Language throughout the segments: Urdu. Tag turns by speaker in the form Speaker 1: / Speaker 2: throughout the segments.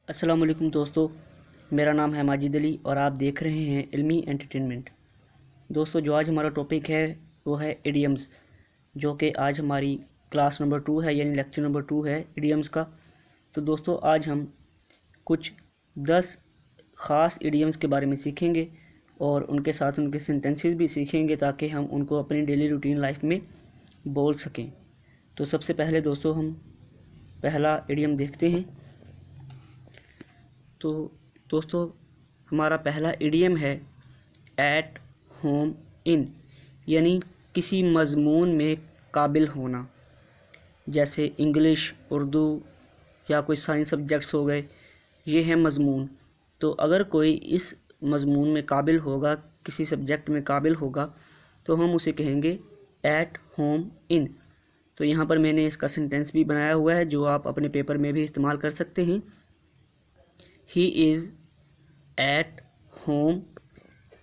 Speaker 1: السلام علیکم دوستو، میرا نام ہے ماجد علی اور آپ دیکھ رہے ہیں علمی انٹرٹینمنٹ۔ دوستو، جو آج ہمارا ٹاپک ہے وہ ہے ایڈیمز، جو کہ آج ہماری کلاس نمبر 2 ہے، یعنی لیکچر نمبر 2 ہے ایڈیمز کا۔ تو دوستو، آج ہم کچھ 10 خاص ایڈیمز کے بارے میں سیکھیں گے اور ان کے ساتھ ان کے سینٹنسز بھی سیکھیں گے تاکہ ہم ان کو اپنی ڈیلی روٹین لائف میں بول سکیں۔ تو سب سے پہلے دوستو ہم پہلا ایڈیم دیکھتے ہیں۔ تو دوستو، ہمارا پہلا ایڈیم ہے ایٹ ہوم ان، یعنی کسی مضمون میں قابل ہونا، جیسے انگلش، اردو یا کوئی سائنس سبجیکٹس ہو گئے، یہ ہے مضمون۔ تو اگر کوئی اس مضمون میں قابل ہوگا، کسی سبجیکٹ میں قابل ہوگا، تو ہم اسے کہیں گے ایٹ ہوم ان۔ تو یہاں پر میں نے اس کا سینٹینس بھی بنایا ہوا ہے جو آپ اپنے پیپر میں بھی استعمال کر سکتے ہیں۔ He is at home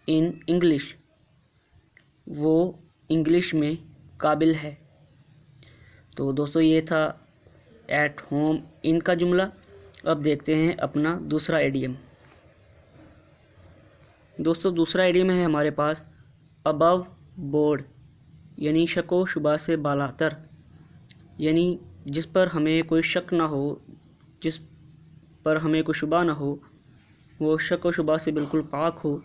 Speaker 1: in English. وہ انگلش میں قابل ہے۔ تو دوستو، یہ تھا ایٹ ہوم ان کا جملہ۔ اب دیکھتے ہیں اپنا دوسرا ایڈیم۔ دوستو، دوسرا ایڈیم ہے ہمارے پاس above board، یعنی شک و شبہ سے بالا تر، یعنی جس پر ہمیں کوئی شک نہ ہو، جس پر ہمیں کوئی شبہ نہ ہو، وہ شک و شبہ سے بالکل پاک ہو،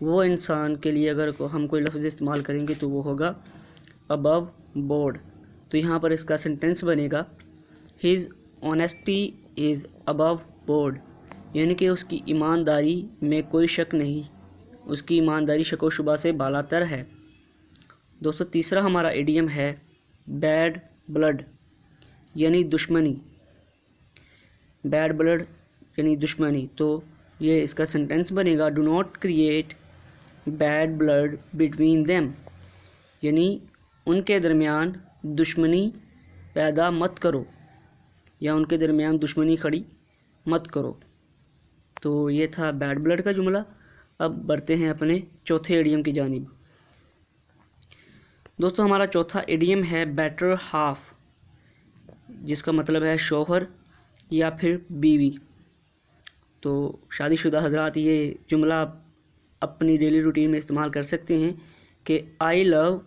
Speaker 1: وہ انسان کے لیے اگر ہم کوئی لفظ استعمال کریں گے تو وہ ہوگا above board۔ تو یہاں پر اس کا سینٹینس بنے گا his honesty is above board، یعنی کہ اس کی ایمانداری میں کوئی شک نہیں، اس کی ایمانداری شک و شبہ سے بالا تر ہے۔ دوستو، تیسرا ہمارا ایڈیم ہے بیڈ بلڈ، یعنی دشمنی۔ بیڈ بلڈ یعنی دشمنی، تو یہ اس کا سینٹینس بنے گا do not create bad blood between them, یعنی ان کے درمیان دشمنی پیدا مت کرو، یا ان کے درمیان دشمنی کھڑی مت کرو۔ تو یہ تھا بیڈ بلڈ کا جملہ۔ اب بڑھتے ہیں اپنے چوتھے ایڈیم کی جانب۔ دوستو، ہمارا چوتھا ایڈیم ہے بیٹر ہاف، جس کا مطلب ہے شوہر یا پھر بیوی۔ تو شادی شدہ حضرات یہ جملہ اپنی ڈیلی روٹین میں استعمال کر سکتے ہیں کہ آئی لو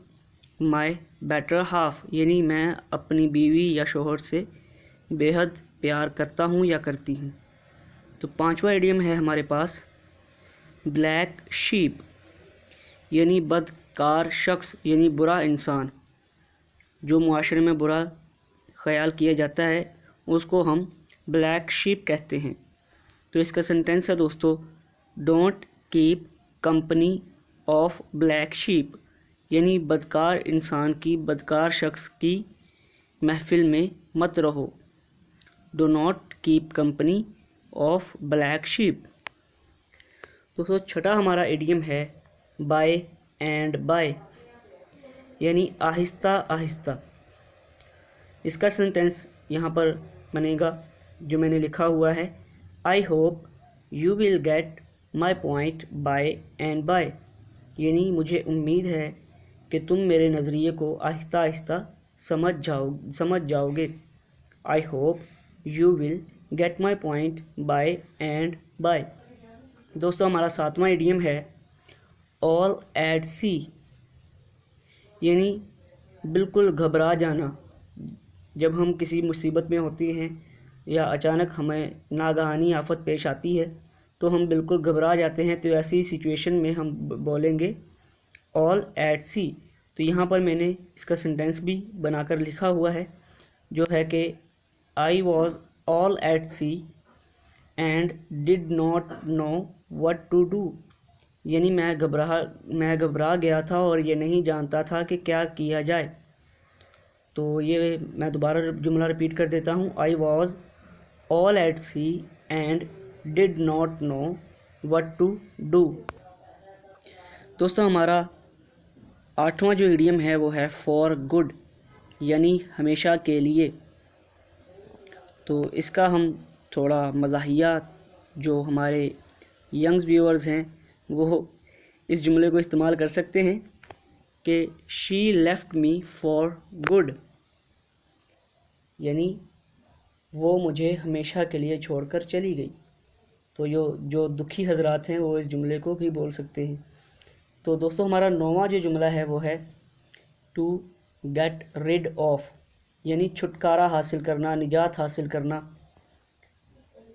Speaker 1: مائی بیٹر ہاف، یعنی میں اپنی بیوی یا شوہر سے بے حد پیار کرتا ہوں یا کرتی ہوں۔ تو پانچواں ایڈیم ہے ہمارے پاس بلیک شیپ، یعنی بدکار شخص، یعنی برا انسان، جو معاشرے میں برا خیال کیا جاتا ہے اس کو ہم بلیک شیپ کہتے ہیں۔ تو اس کا سینٹینس ہے دوستو don't keep company of black shape, یعنی بدکار انسان کی، بدکار شخص کی محفل میں مت رہو۔ Do not keep company of black shape. دوستو، چھٹا ہمارا ایڈیم ہے بائی اینڈ بائی، یعنی آہستہ آہستہ۔ اس کا سینٹینس یہاں پر بنے گا جو میں نے لکھا ہوا ہے I hope you will get my point bye and bye, یعنی مجھے امید ہے کہ تم میرے نظریے کو آہستہ آہستہ سمجھ جاؤ گے۔ I hope you will get my point bye and bye. دوستو، ہمارا ساتواں ایڈیم ہے آل ایٹ سی، یعنی بالکل گھبرا جانا۔ جب ہم کسی مصیبت میں ہوتے ہیں یا اچانک ہمیں ناگہانی آفت پیش آتی ہے تو ہم بالکل گھبرا جاتے ہیں، تو ایسی سچویشن میں ہم بولیں گے آل ایٹ سی۔ تو یہاں پر میں نے اس کا سینٹینس بھی بنا کر لکھا ہوا ہے جو ہے کہ I was all at sea and did not know what to do, یعنی میں گھبرا گیا تھا اور یہ نہیں جانتا تھا کہ کیا کیا جائے۔ تو یہ میں دوبارہ جملہ ریپیٹ کر دیتا ہوں I was all at sea and did not know what to do. دوستو، ہمارا آٹھواں جو ایڈیم ہے وہ ہے فار گڈ، یعنی ہمیشہ کے لیے۔ تو اس کا ہم تھوڑا مزاحیہ جو ہمارے ینگز ویورز ہیں وہ اس جملے کو استعمال کر سکتے ہیں کہ she left me for good, یعنی وہ مجھے ہمیشہ کے لیے چھوڑ کر چلی گئی۔ تو جو دکھی حضرات ہیں وہ اس جملے کو بھی بول سکتے ہیں۔ تو دوستو ہمارا 9واں جو جملہ ہے وہ ہے ٹو گیٹ ریڈ آف، یعنی چھٹکارا حاصل کرنا، نجات حاصل کرنا،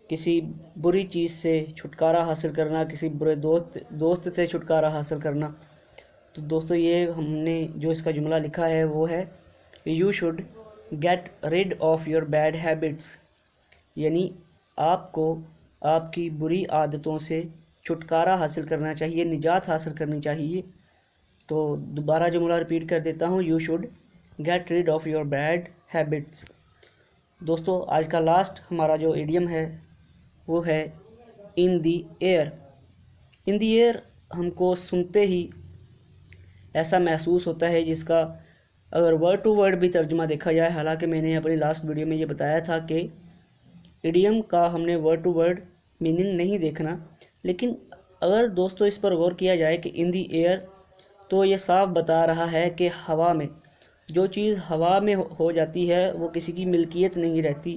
Speaker 1: کسی بری چیز سے چھٹکارا حاصل کرنا، کسی برے دوست سے چھٹکارا حاصل کرنا۔ تو دوستو یہ ہم نے جو اس کا جملہ لکھا ہے وہ ہے you should get rid of your bad habits, یعنی آپ کو آپ کی بری عادتوں سے چھٹکارا حاصل کرنا چاہیے، نجات حاصل کرنی چاہیے۔ تو دوبارہ جملہ ریپیٹ کر دیتا ہوں، you should get rid of your bad habits. دوستو آج کا لاسٹ ہمارا جو ایڈیم ہے وہ ہے ان the year. In the year ہم کو سنتے ہی ایسا محسوس ہوتا ہے جس کا اگر ورڈ ٹو ورڈ بھی ترجمہ دیکھا جائے، حالانکہ میں نے اپنی لاسٹ ویڈیو میں یہ بتایا تھا کہ ایڈیم کا ہم نے ورڈ ٹو ورڈ میننگ نہیں دیکھنا، لیکن اگر دوستو اس پر غور کیا جائے کہ ان دی ایئر، تو یہ صاف بتا رہا ہے کہ ہوا میں جو چیز ہوا میں ہو جاتی ہے وہ کسی کی ملکیت نہیں رہتی،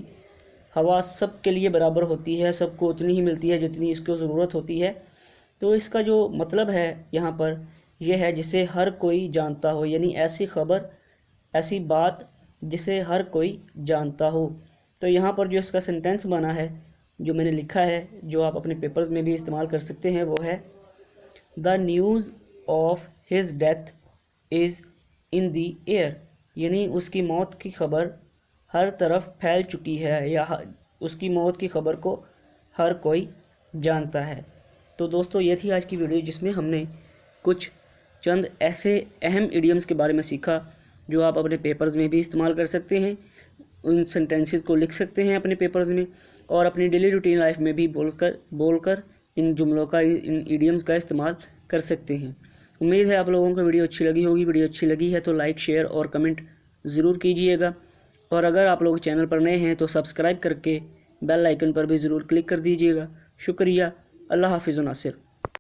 Speaker 1: ہوا سب کے لیے برابر ہوتی ہے، سب کو اتنی ہی ملتی ہے جتنی اس کو ضرورت ہوتی ہے۔ تو اس کا جو مطلب ہے یہاں پر یہ ہے جسے ہر کوئی جانتا ہو، یعنی ایسی خبر، ایسی بات جسے ہر کوئی جانتا ہو۔ تو یہاں پر جو اس کا سنٹینس بنا ہے، جو میں نے لکھا ہے، جو آپ اپنے پیپرز میں بھی استعمال کر سکتے ہیں، وہ ہے the news of his death is in the air, یعنی اس کی موت کی خبر ہر طرف پھیل چکی ہے، یا اس کی موت کی خبر کو ہر کوئی جانتا ہے۔ تو دوستو یہ تھی آج کی ویڈیو، جس میں ہم نے کچھ چند ایسے اہم ایڈیمز کے بارے میں سیکھا جو آپ اپنے پیپرز میں بھی استعمال کر سکتے ہیں، ان سنٹینسز کو لکھ سکتے ہیں اپنے پیپرز میں، اور اپنی ڈیلی روٹین لائف میں بھی بول کر ان جملوں کا، ان ایڈیمز کا استعمال کر سکتے ہیں۔ امید ہے آپ لوگوں کو ویڈیو اچھی لگی ہوگی۔ ویڈیو اچھی لگی ہے تو لائک، شیئر اور کمنٹ ضرور کیجئے گا، اور اگر آپ لوگ چینل پر نئے ہیں تو سبسکرائب کر کے بیل آئیکن پر بھی ضرور کلک کر دیجئے گا۔ شکریہ، اللہ حافظ و ناصر۔